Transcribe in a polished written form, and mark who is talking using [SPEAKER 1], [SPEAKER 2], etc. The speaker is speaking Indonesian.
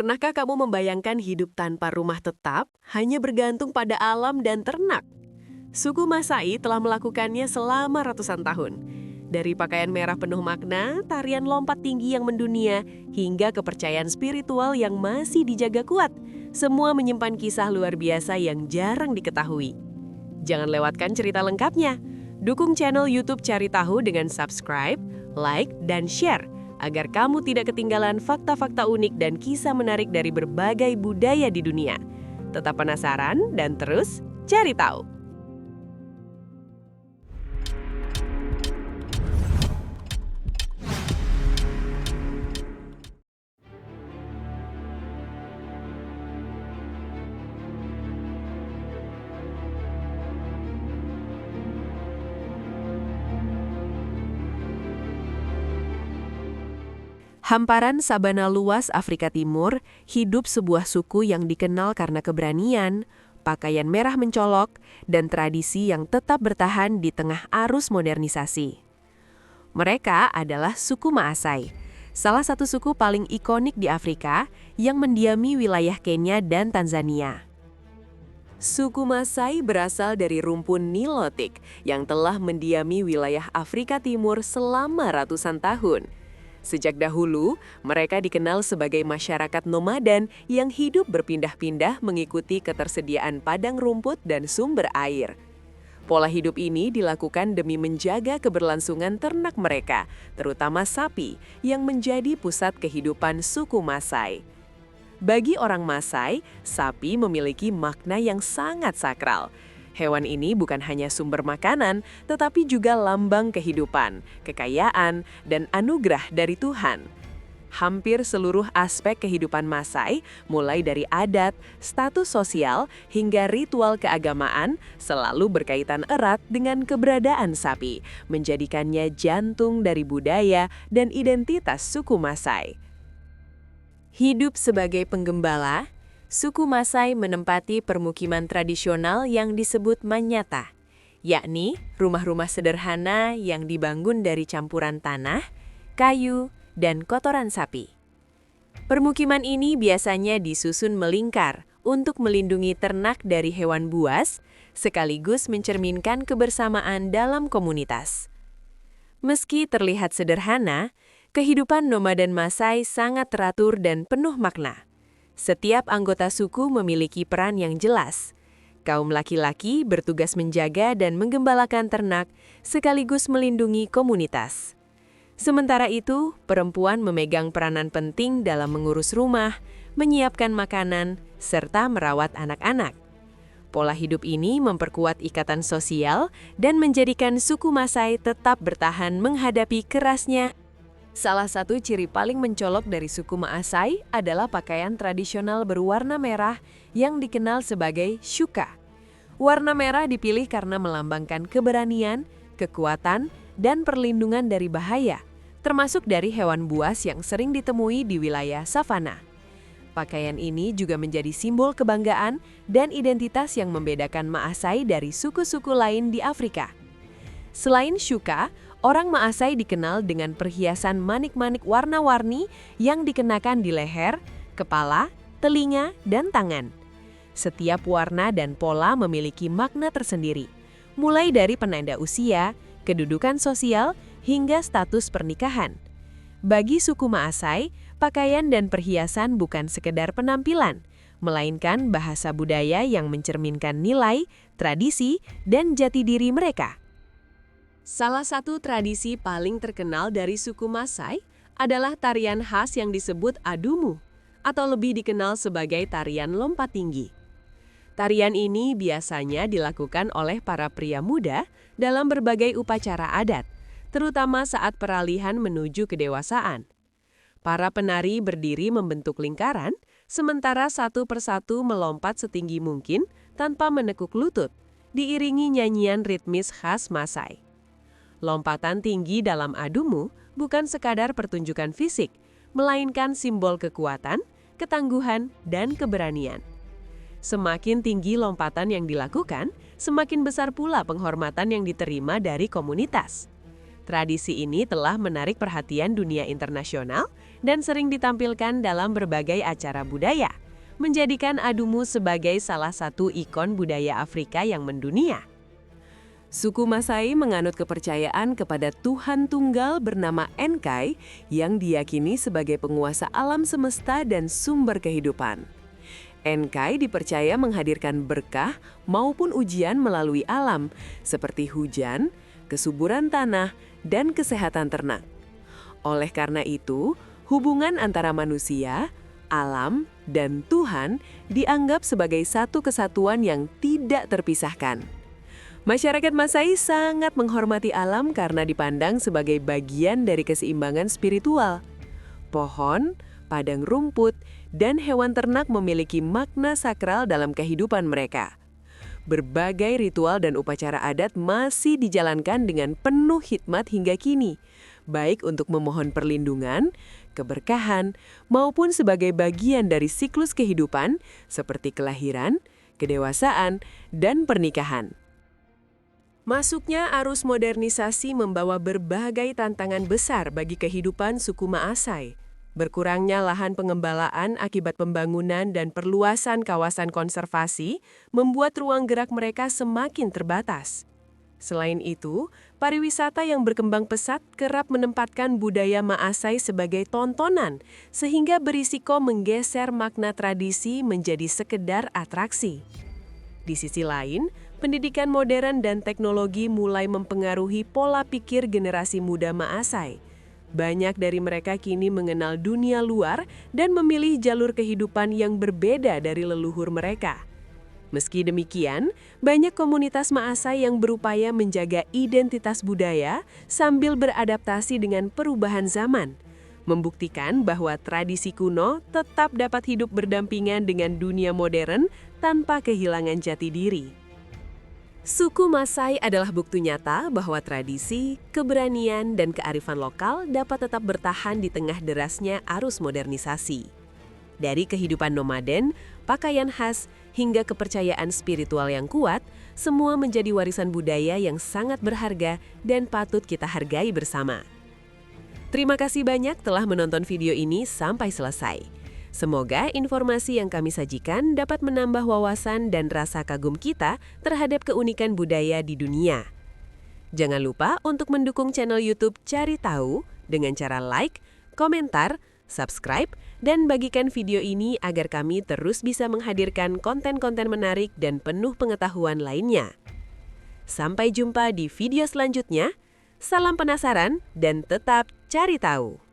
[SPEAKER 1] Pernahkah kamu membayangkan hidup tanpa rumah tetap, hanya bergantung pada alam dan ternak? Suku Masai telah melakukannya selama ratusan tahun. Dari pakaian merah penuh makna, tarian lompat tinggi yang mendunia, hingga kepercayaan spiritual yang masih dijaga kuat. Semua menyimpan kisah luar biasa yang jarang diketahui. Jangan lewatkan cerita lengkapnya. Dukung channel YouTube Cari Tahu dengan subscribe, like, dan share, agar kamu tidak ketinggalan fakta-fakta unik dan kisah menarik dari berbagai budaya di dunia. Tetap penasaran dan terus cari tahu. Hamparan sabana luas Afrika Timur, hidup sebuah suku yang dikenal karena keberanian, pakaian merah mencolok, dan tradisi yang tetap bertahan di tengah arus modernisasi. Mereka adalah suku Maasai, salah satu suku paling ikonik di Afrika yang mendiami wilayah Kenya dan Tanzania. Suku Maasai berasal dari rumpun Nilotik yang telah mendiami wilayah Afrika Timur selama ratusan tahun. Sejak dahulu, mereka dikenal sebagai masyarakat nomaden yang hidup berpindah-pindah mengikuti ketersediaan padang rumput dan sumber air. Pola hidup ini dilakukan demi menjaga keberlangsungan ternak mereka, terutama sapi, yang menjadi pusat kehidupan suku Maasai. Bagi orang Maasai, sapi memiliki makna yang sangat sakral. Hewan ini bukan hanya sumber makanan, tetapi juga lambang kehidupan, kekayaan, dan anugerah dari Tuhan. Hampir seluruh aspek kehidupan Maasai, mulai dari adat, status sosial, hingga ritual keagamaan, selalu berkaitan erat dengan keberadaan sapi, menjadikannya jantung dari budaya dan identitas suku Maasai. Hidup sebagai penggembala, suku Maasai menempati permukiman tradisional yang disebut manyata, yakni rumah-rumah sederhana yang dibangun dari campuran tanah, kayu, dan kotoran sapi. Permukiman ini biasanya disusun melingkar untuk melindungi ternak dari hewan buas, sekaligus mencerminkan kebersamaan dalam komunitas. Meski terlihat sederhana, kehidupan nomaden Maasai sangat teratur dan penuh makna. Setiap anggota suku memiliki peran yang jelas. Kaum laki-laki bertugas menjaga dan menggembalakan ternak, sekaligus melindungi komunitas. Sementara itu, perempuan memegang peranan penting dalam mengurus rumah, menyiapkan makanan, serta merawat anak-anak. Pola hidup ini memperkuat ikatan sosial dan menjadikan suku Maasai tetap bertahan menghadapi kerasnya. Salah satu ciri paling mencolok dari suku Maasai adalah pakaian tradisional berwarna merah yang dikenal sebagai shuka. Warna merah dipilih karena melambangkan keberanian, kekuatan, dan perlindungan dari bahaya, termasuk dari hewan buas yang sering ditemui di wilayah savana. Pakaian ini juga menjadi simbol kebanggaan dan identitas yang membedakan Maasai dari suku-suku lain di Afrika. Selain shuka, orang Maasai dikenal dengan perhiasan manik-manik warna-warni yang dikenakan di leher, kepala, telinga, dan tangan. Setiap warna dan pola memiliki makna tersendiri, mulai dari penanda usia, kedudukan sosial, hingga status pernikahan. Bagi suku Maasai, pakaian dan perhiasan bukan sekedar penampilan, melainkan bahasa budaya yang mencerminkan nilai, tradisi, dan jati diri mereka. Salah satu tradisi paling terkenal dari suku Maasai adalah tarian khas yang disebut adumu, atau lebih dikenal sebagai tarian lompat tinggi. Tarian ini biasanya dilakukan oleh para pria muda dalam berbagai upacara adat, terutama saat peralihan menuju kedewasaan. Para penari berdiri membentuk lingkaran, sementara satu persatu melompat setinggi mungkin tanpa menekuk lutut, diiringi nyanyian ritmis khas Maasai. Lompatan tinggi dalam adumu bukan sekadar pertunjukan fisik, melainkan simbol kekuatan, ketangguhan, dan keberanian. Semakin tinggi lompatan yang dilakukan, semakin besar pula penghormatan yang diterima dari komunitas. Tradisi ini telah menarik perhatian dunia internasional dan sering ditampilkan dalam berbagai acara budaya, menjadikan Adumu sebagai salah satu ikon budaya Afrika yang mendunia. Suku Masai menganut kepercayaan kepada Tuhan Tunggal bernama Enkai yang diyakini sebagai penguasa alam semesta dan sumber kehidupan. Enkai dipercaya menghadirkan berkah maupun ujian melalui alam, seperti hujan, kesuburan tanah, dan kesehatan ternak. Oleh karena itu, hubungan antara manusia, alam, dan Tuhan dianggap sebagai satu kesatuan yang tidak terpisahkan. Masyarakat Masai sangat menghormati alam karena dipandang sebagai bagian dari keseimbangan spiritual. Pohon, padang rumput, dan hewan ternak memiliki makna sakral dalam kehidupan mereka. Berbagai ritual dan upacara adat masih dijalankan dengan penuh hikmat hingga kini, baik untuk memohon perlindungan, keberkahan, maupun sebagai bagian dari siklus kehidupan seperti kelahiran, kedewasaan, dan pernikahan. Masuknya arus modernisasi membawa berbagai tantangan besar bagi kehidupan suku Maasai. Berkurangnya lahan pengembalaan akibat pembangunan dan perluasan kawasan konservasi membuat ruang gerak mereka semakin terbatas. Selain itu, pariwisata yang berkembang pesat kerap menempatkan budaya Maasai sebagai tontonan, sehingga berisiko menggeser makna tradisi menjadi sekedar atraksi. Di sisi lain, pendidikan modern dan teknologi mulai mempengaruhi pola pikir generasi muda Maasai. Banyak dari mereka kini mengenal dunia luar dan memilih jalur kehidupan yang berbeda dari leluhur mereka. Meski demikian, banyak komunitas Maasai yang berupaya menjaga identitas budaya sambil beradaptasi dengan perubahan zaman, membuktikan bahwa tradisi kuno tetap dapat hidup berdampingan dengan dunia modern tanpa kehilangan jati diri. Suku Masai adalah bukti nyata bahwa tradisi, keberanian, dan kearifan lokal dapat tetap bertahan di tengah derasnya arus modernisasi. Dari kehidupan nomaden, pakaian khas, hingga kepercayaan spiritual yang kuat, semua menjadi warisan budaya yang sangat berharga dan patut kita hargai bersama. Terima kasih banyak telah menonton video ini sampai selesai. Semoga informasi yang kami sajikan dapat menambah wawasan dan rasa kagum kita terhadap keunikan budaya di dunia. Jangan lupa untuk mendukung channel YouTube Cari Tahu dengan cara like, komentar, subscribe, dan bagikan video ini agar kami terus bisa menghadirkan konten-konten menarik dan penuh pengetahuan lainnya. Sampai jumpa di video selanjutnya. Salam penasaran dan tetap cari tahu.